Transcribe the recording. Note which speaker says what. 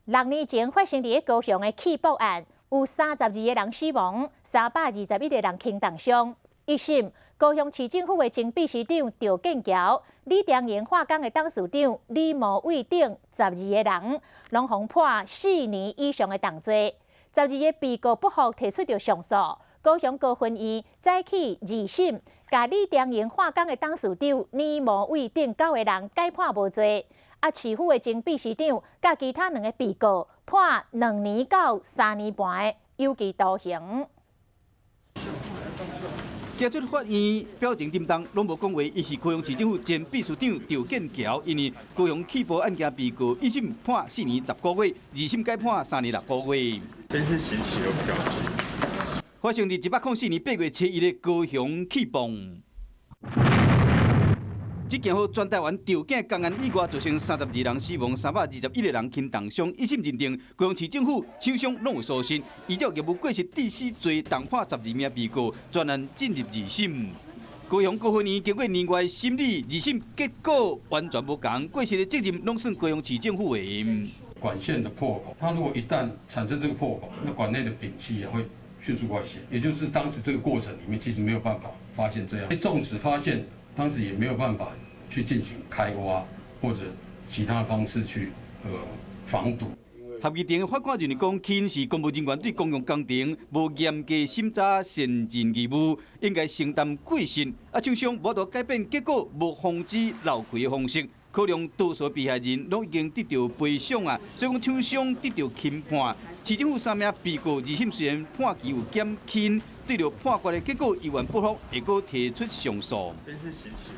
Speaker 1: 6年前发生伫高雄的气爆案，有32个人死亡，321个人轻重伤。一审，高雄市政府的前秘书长赵建桥、李长营化工的董事长李某伟等12个人，拢互判4年以上的重罪。12个被告不服提出着上诉，高雄高分院再起2审，甲李长营化工的董事长李某伟等9个人改判无罪。市府的前秘书长甲其他2个被告判2年到3年半的有期徒刑。
Speaker 2: 检出法院表情震动，拢无讲话。伊是高雄市政府前秘书长赵建桥，因为高雄气爆案件被告一审判4年10个月，2审改判3年6个月。
Speaker 3: 真是稀奇又表奇。
Speaker 2: 发生伫104年8月7日的高雄气爆。这件好全台湾条件公案以外，造成32人死亡，321个人轻重伤。一审认定高雄市政府厂商拢有疏失，依照业务过失致死罪，重判12名被告，专案进入2审。高雄高分院经过年外审理2审，结果完全无同，过失的责任拢算高雄市政府的。
Speaker 4: 管线的破口，它如果一旦产生这个破口，那管内的丙烯也会迅速外泄，也就是当时这个过程里面其实没有办法发现这样，纵使发现。当时也没有办法去进行开挖或者其他方式去防堵。
Speaker 2: 合议庭的法官认为讲，起因是公务人员对公用工程无严格审查先进义务，应该承担过失。厂商无多改变结果，无防止漏开的方式，考量多数被害人拢已经得到赔偿啊，所以讲厂商得到轻判。市政府3名被告2审虽然判期有减轻。对着判决的结果，依然不服，会阁提出上诉。
Speaker 3: 真是稀奇。